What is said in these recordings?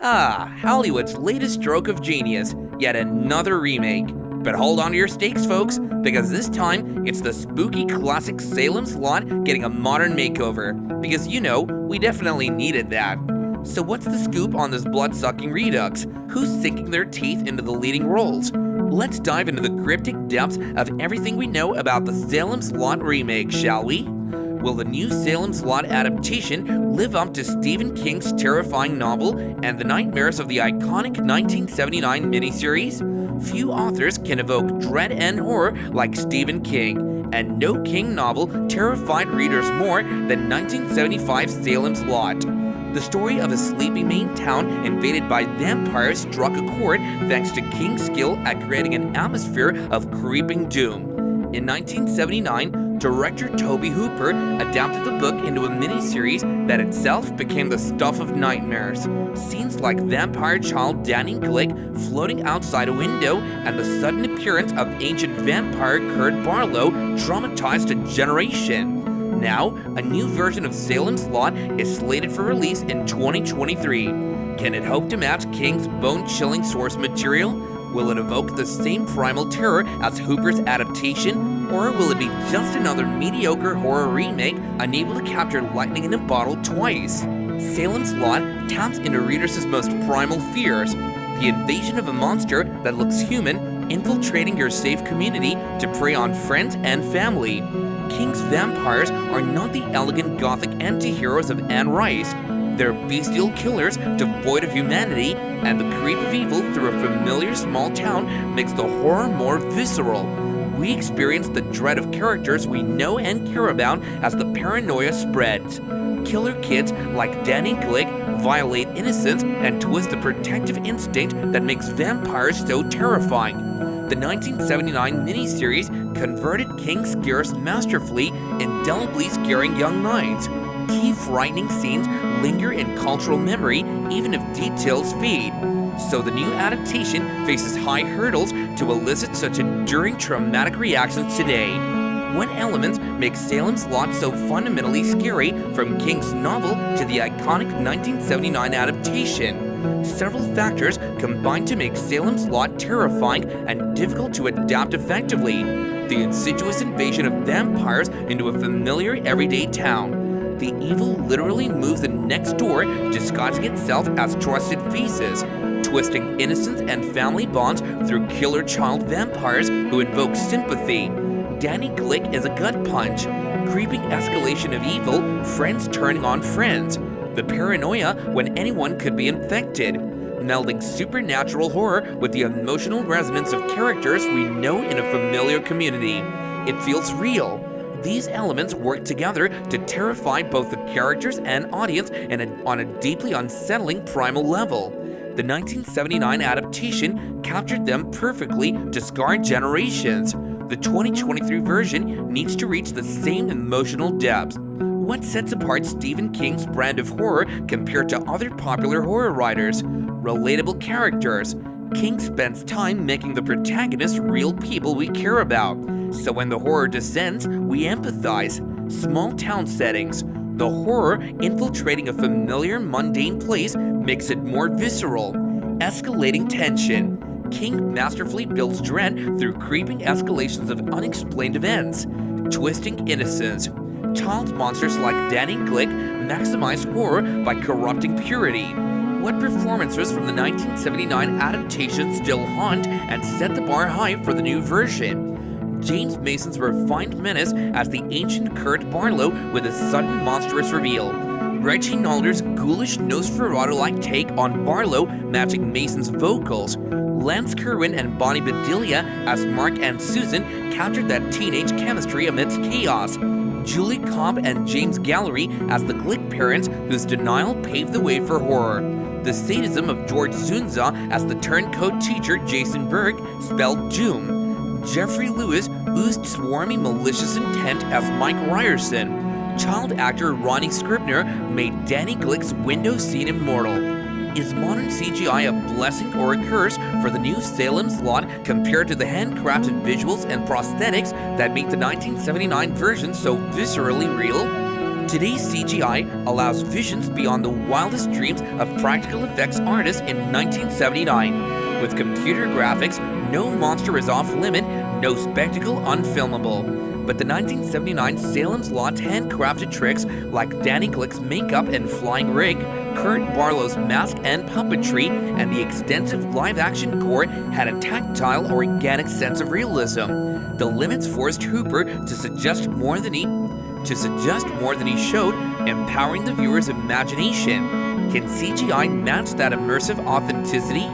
Hollywood's latest stroke of genius, yet another remake. But hold on to your stakes, folks, because this time, it's the spooky classic Salem's Lot getting a modern makeover. Because we definitely needed that. So what's the scoop on this blood-sucking redux? Who's sinking their teeth into the leading roles? Let's dive into the cryptic depths of everything we know about the Salem's Lot remake, shall we? Will the new Salem's Lot adaptation live up to Stephen King's terrifying novel and the nightmares of the iconic 1979 miniseries? Few authors can evoke dread and horror like Stephen King, and no King novel terrified readers more than 1975's Salem's Lot. The story of a sleepy Maine town invaded by vampires struck a chord thanks to King's skill at creating an atmosphere of creeping doom. In 1979, director Tobe Hooper adapted the book into a miniseries that itself became the stuff of nightmares. Scenes like vampire child Danny Glick floating outside a window and the sudden appearance of ancient vampire Kurt Barlow traumatized a generation. Now, a new version of Salem's Lot is slated for release in 2023. Can it hope to match King's bone-chilling source material? Will it evoke the same primal terror as Hooper's adaptation? Or will it be just another mediocre horror remake unable to capture lightning in a bottle twice? Salem's Lot taps into readers' most primal fears, the invasion of a monster that looks human, infiltrating your safe community to prey on friends and family. King's vampires are not the elegant gothic anti-heroes of Anne Rice. They're bestial killers devoid of humanity, and the creep of evil through a familiar small town makes the horror more visceral. We experience the dread of characters we know and care about as the paranoia spreads. Killer kids like Danny Glick violate innocence and twist the protective instinct that makes vampires so terrifying. The 1979 miniseries converted King scares masterfully, indelibly scaring young minds. Key frightening scenes linger in cultural memory even if details fade. So the new adaptation faces high hurdles to elicit such enduring traumatic reactions today. What elements make Salem's Lot so fundamentally scary from King's novel to the iconic 1979 adaptation? Several factors combine to make Salem's Lot terrifying and difficult to adapt effectively. The insidious invasion of vampires into a familiar everyday town. The evil literally moves in next door, disguising itself as trusted faces, twisting innocence and family bonds through killer child vampires who invoke sympathy. Danny Glick is a gut punch, creeping escalation of evil, friends turning on friends. The paranoia when anyone could be infected, melding supernatural horror with the emotional resonance of characters we know in a familiar community. It feels real. These elements work together to terrify both the characters and audience on a deeply unsettling primal level. The 1979 adaptation captured them perfectly to scar generations. The 2023 version needs to reach the same emotional depth. What sets apart Stephen King's brand of horror compared to other popular horror writers? Relatable characters. King spends time making the protagonists real people we care about. So when the horror descends, we empathize. Small town settings. The horror infiltrating a familiar, mundane place makes it more visceral. Escalating tension. King masterfully builds dread through creeping escalations of unexplained events. Twisting innocence. Child monsters like Danny Glick maximize horror by corrupting purity. What performances from the 1979 adaptation still haunt and set the bar high for the new version? James Mason's refined menace as the ancient Kurt Barlow with a sudden monstrous reveal. Reggie Nalder's ghoulish Nosferatu-like take on Barlow matching Mason's vocals. Lance Kerwin and Bonnie Bedelia as Mark and Susan captured that teenage chemistry amidst chaos. Julie Cobb and James Gallery as the Glick parents whose denial paved the way for horror. The sadism of George Zunza as the turncoat teacher Jason Berg spelled doom. Jeffrey Lewis oozed swarmy malicious intent as Mike Ryerson. Child actor Ronnie Scribner made Danny Glick's window scene immortal. Is modern CGI a blessing or a curse for the new Salem's Lot compared to the handcrafted visuals and prosthetics that make the 1979 version so viscerally real? Today's CGI allows visions beyond the wildest dreams of practical effects artists in 1979. With computer graphics, no monster is off limit, no spectacle unfilmable. But the 1979 Salem's Lot's handcrafted tricks like Danny Glick's makeup and flying rig, Kurt Barlow's mask and puppetry, and the extensive live-action gore had a tactile, organic sense of realism. The limits forced Hooper to suggest more than he showed, empowering the viewer's imagination. Can CGI match that immersive authenticity?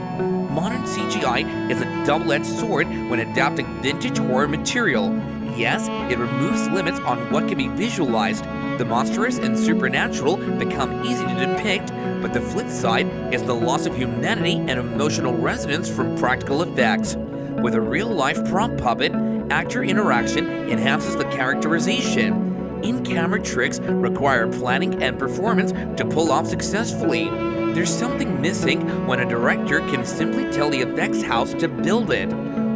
Modern CGI is a double-edged sword when adapting vintage horror material. Yes, it removes limits on what can be visualized. The monstrous and supernatural become easy to depict, but the flip side is the loss of humanity and emotional resonance from practical effects. With a real-life prop puppet, actor interaction enhances the characterization. In-camera tricks require planning and performance to pull off successfully. There's something missing when a director can simply tell the effects house to build it.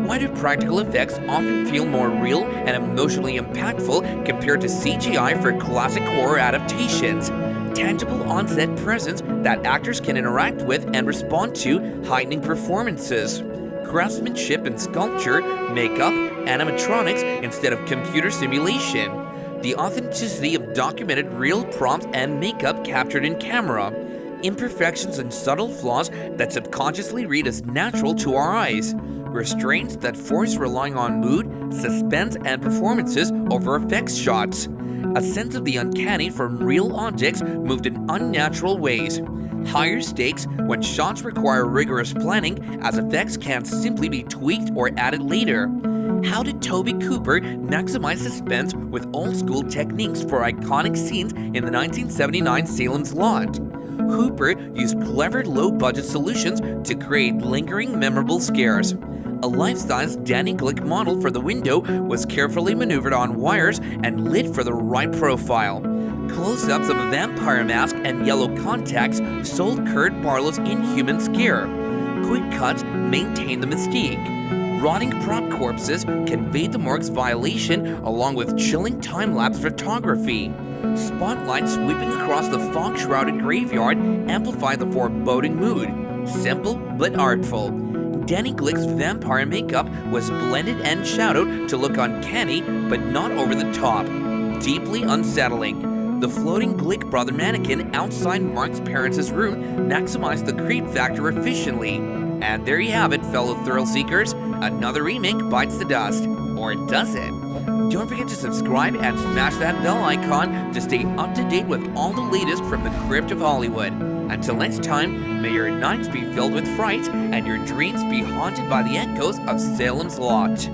Why do practical effects often feel more real and emotionally impactful compared to CGI for classic horror adaptations? Tangible on-set presence that actors can interact with and respond to, heightening performances. Craftsmanship in sculpture, makeup, animatronics instead of computer simulation. The authenticity of documented real prompts and makeup captured in camera. Imperfections and subtle flaws that subconsciously read as natural to our eyes. Restraints that force relying on mood, suspense, and performances over effects shots. A sense of the uncanny from real objects moved in unnatural ways. Higher stakes when shots require rigorous planning, as effects can't simply be tweaked or added later. How did Toby Cooper maximize suspense with old-school techniques for iconic scenes in the 1979 Salem's Lot? Hooper used clever low-budget solutions to create lingering, memorable scares. A life-size Danny Glick model for the window was carefully maneuvered on wires and lit for the right profile. Close-ups of a vampire mask and yellow contacts sold Kurt Barlow's inhuman scare. Quick cuts maintained the mystique. Rotting prop corpses conveyed the morgue's violation along with chilling time-lapse photography. Spotlights sweeping across the fog-shrouded graveyard amplified the foreboding mood. Simple but artful. Danny Glick's vampire makeup was blended and shadowed to look uncanny but not over the top. Deeply unsettling. The floating Glick brother mannequin outside Mark's parents' room maximized the creep factor efficiently. And there you have it, fellow thrill seekers. Another remake bites the dust. Or does it? Don't forget to subscribe and smash that bell icon to stay up to date with all the latest from the crypt of Hollywood. Until next time, may your nights be filled with fright and your dreams be haunted by the echoes of Salem's Lot.